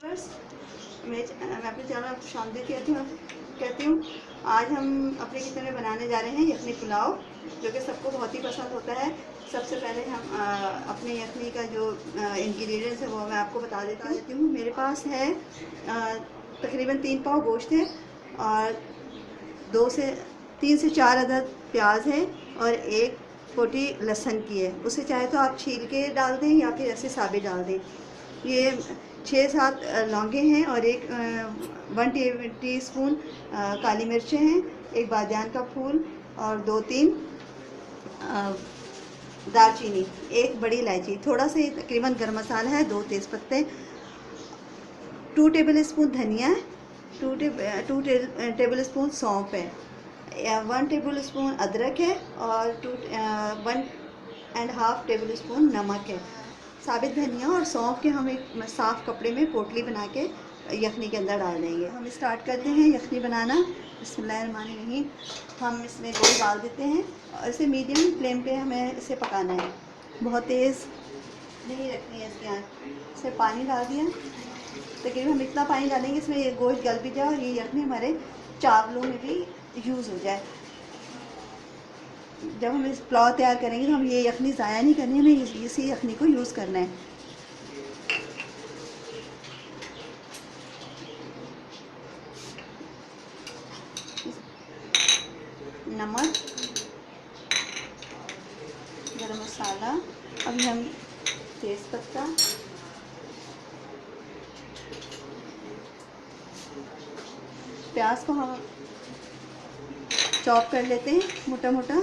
बस मैं अपने चैनल आपको शांति कहती हूँ। आज हम अपने किचन में बनाने जा रहे हैं यखनी पुलाव, जो कि सबको बहुत ही पसंद होता है। सबसे पहले हम अपने यखनी का जो इंग्रेडिएंट्स है वो मैं आपको बता देती हूँ। मेरे पास है तकरीबन 3 पाव गोश्त है और 3 से 4 अदद प्याज है और एक पोटी लहसुन की है। उसे चाहे तो आप छील के डाल दें या फिर ऐसे साबित डाल दें। ये 6-7 लौंगे हैं और एक 1 टीस्पून काली मिर्चें हैं, एक बादियान का फूल और 2-3 दालचीनी, एक बड़ी इलायची, थोड़ा सा तकरीबन गर्म मसाला है, 2 तेज़पत्ते, 2 टेबल स्पून धनिया, 2 टेबल स्पून सौंफ है, 1 टेबल स्पून अदरक है और 1.5 टेबल स्पून नमक है। साबित धनिया और सौंफ के हम एक साफ़ कपड़े में पोटली बना के यखनी के अंदर डाल देंगे। हम स्टार्ट करते हैं यखनी बनाना। बिस्मिल्लाहिर्रहमानिर्रहीम। हम इसमें गोश्त डाल देते हैं और इसे मीडियम फ्लेम पे हमें इसे पकाना है, बहुत तेज़ नहीं रखनी है इसकी आँच। इसमें पानी डाल दिया, तकरीबन हम इतना पानी डालेंगे इसमें ये गोश्त गल भी जाए और ये यखनी हमारे चावलों में भी यूज़ हो जाए। जब हम इस पुलाव तैयार करेंगे तो हम ये यखनी ज़ाया नहीं करनी, हमें इसी यखनी को यूज़ करना है। नमक, गरम मसाला, अभी हम तेज़पत्ता, प्याज को हम चॉप कर लेते हैं मोटा मोटा।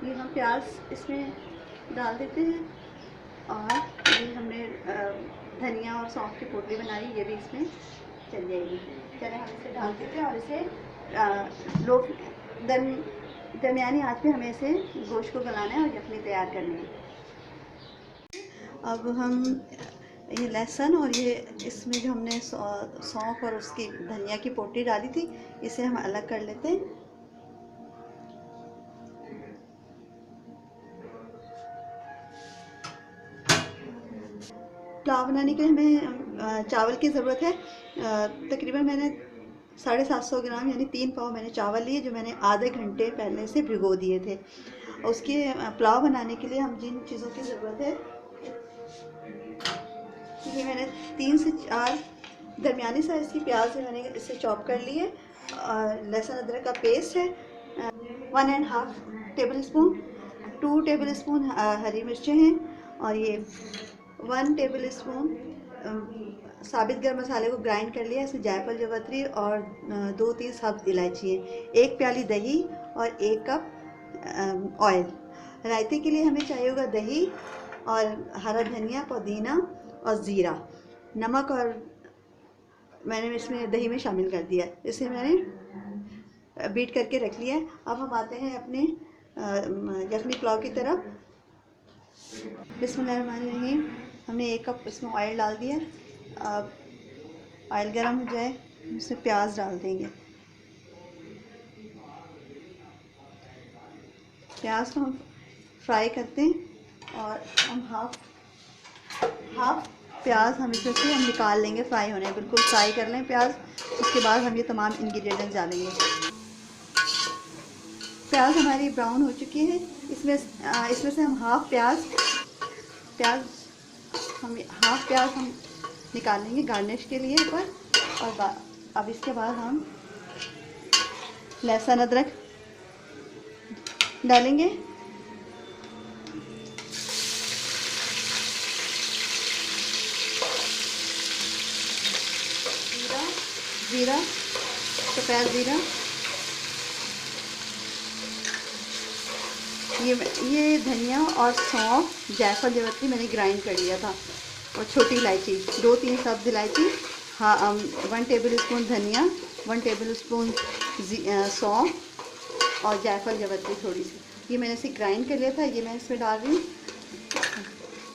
ये हम प्याज इसमें डाल देते हैं और ये हमने धनिया और सौंफ की पोटली बनाई, ये भी इसमें चल जाएगी। चले हम इसे डाल देते हैं और इसे लो दरमियानी आंच पे हमें इसे गोश्त को गलाना है और यखनी तैयार करनी है। अब हम ये लहसुन और ये इसमें जो हमने सौंफ और उसकी धनिया की पोटली डाली थी, इसे हम अलग कर लेते हैं। पुलाव बनाने के लिए हमें चावल की ज़रूरत है। तकरीबन मैंने 750 ग्राम यानी 3 पाव मैंने चावल लिए, जो मैंने आधे घंटे पहले से भिगो दिए थे। उसके पुलाव बनाने के लिए हम जिन चीज़ों की ज़रूरत है, ये मैंने 3 से 4 दरमियानी साइज़ की प्याज है, मैंने इसे चॉप कर लिए। लहसुन अदरक का पेस्ट है 1.5 टेबल स्पून, 2 टेबल स्पून हरी मिर्चें हैं और ये 1 टेबल स्पून साबित गर्म मसाले को ग्राइंड कर लिया। इसमें जायफल, जवित्री और 2-3 सब्ज़ इलायची है, 1 प्याली दही और 1 कप ऑयल। रायते के लिए हमें चाहिए होगा दही और हरा धनिया, पुदीना और ज़ीरा। नमक और मैंने इसमें दही में शामिल कर दिया, इसे मैंने बीट करके रख लिया है। अब हम आते हैं अपने यखनी पुलाव की तरफ। बिस्मिल्लाहिर्रहमानिर्रहीम। हमने 1 कप इसमें ऑयल डाल दिया। अब ऑयल गर्म हो जाए, इसमें प्याज डाल देंगे। प्याज को हम फ्राई करते हैं और हम हाफ प्याज हम इसमें से हम निकाल लेंगे, फ्राई होने, बिल्कुल फ्राई कर लें प्याज। उसके बाद हम ये तमाम इंग्रेडिएंट्स डालेंगे। प्याज हमारी ब्राउन हो चुकी है, इसमें से हम हाफ प्याज हम निकाल लेंगे गार्निश के लिए ऊपर। और अब इसके बाद हम लहसुन अदरक डालेंगे, जीरा, सफ़ेद ज़ीरा, ये धनिया और सौंफ, जायफल, जवित्री मैंने ग्राइंड कर लिया था और छोटी इलायची, 2-3 सब्ज़ इलायची, 1 टेबल स्पून धनिया, 1 टेबल स्पून सौंफ और जायफल, जवित्री थोड़ी सी, ये मैंने इसे ग्राइंड कर लिया था। ये मैं इसमें डाल रही हूँ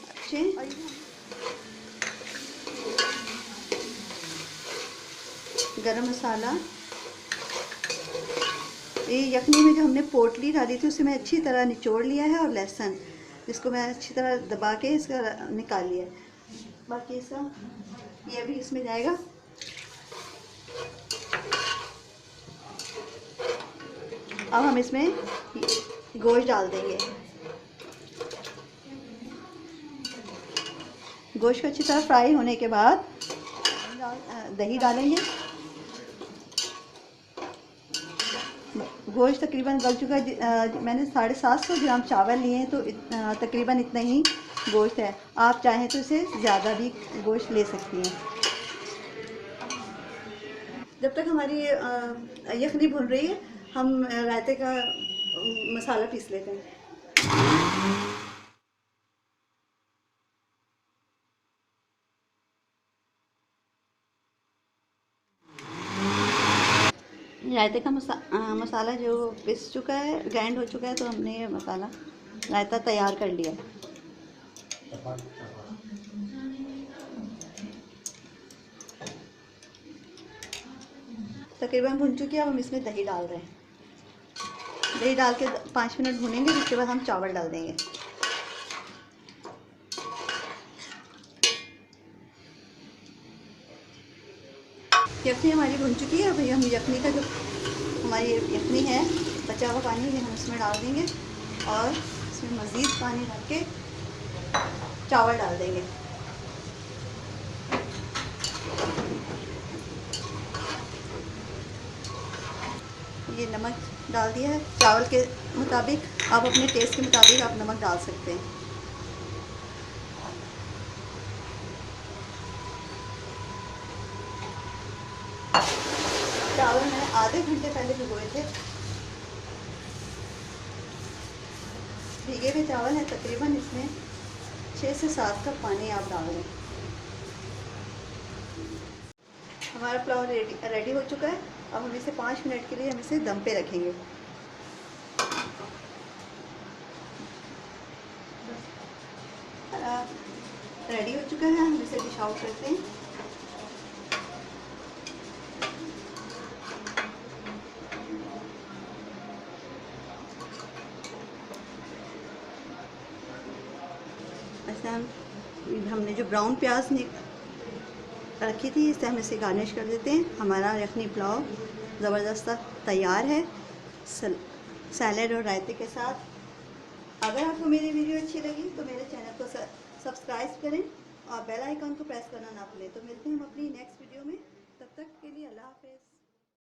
अच्छे। गरम मसाला। ये यखनी में जो हमने पोटली डाली थी उसे मैं अच्छी तरह निचोड़ लिया है, और लहसुन जिसको मैं अच्छी तरह दबा के इसका निकाल लिया है। बाकी सब ये भी इसमें जाएगा। अब हम इसमें गोश्त डाल देंगे। गोश्त को अच्छी तरह फ्राई होने के बाद दही डालेंगे। गोश्त तकरीबन गल चुका है। मैंने 750 ग्राम चावल लिए हैं, तो तकरीबन इतना ही गोश्त है। आप चाहें तो इसे ज़्यादा भी गोश्त ले सकती हैं। जब तक हमारी यखनी भुन रही है, हम रायते का मसाला पीस लेते हैं। रायते का मसाला जो पिस चुका है, ग्राइंड हो चुका है, तो हमने ये मसाला रायता तैयार कर लिया है। तकरीबन भुन चुकी है। अब हम इसमें दही डाल रहे हैं। दही डाल के 5 मिनट भुनेंगे, जिसके बाद हम चावल डाल देंगे। यखनी हमारी भुन चुकी है। अभी हम यखनी का जो हमारी यखनी है, बचा हुआ पानी भी हम इसमें डाल देंगे, और इसमें मज़ीद पानी डाल के चावल डाल देंगे। ये नमक डाल दिया है चावल के मुताबिक। आप अपने टेस्ट के मुताबिक आप नमक डाल सकते हैं। चावल मैंने आधे घंटे पहले भिगोए थे। भीगे हुए चावल हैं, तकरीबन इसमें 6 से 7 कप पानी आप डाल दें। हमारा पुलाव रेडी हो चुका है। अब हम इसे 5 मिनट के लिए हम इसे दम पे रखेंगे। रेडी हो चुका है, हम इसे डिश आउट करते हैं। ऐसा हमने जो ब्राउन प्याज रखी थी, इससे हम इसे गार्निश कर देते हैं। हमारा यखनी पुलाव ज़बरदस्त तैयार है, सैलेड और रायते के साथ। अगर आपको मेरी वीडियो अच्छी लगी तो मेरे चैनल को सब्सक्राइब करें और बेल आइकन को प्रेस करना ना भूलें। तो मिलते हैं हम अपनी नेक्स्ट वीडियो में। तब तक के लिए अल्लाह हाफ़िज़।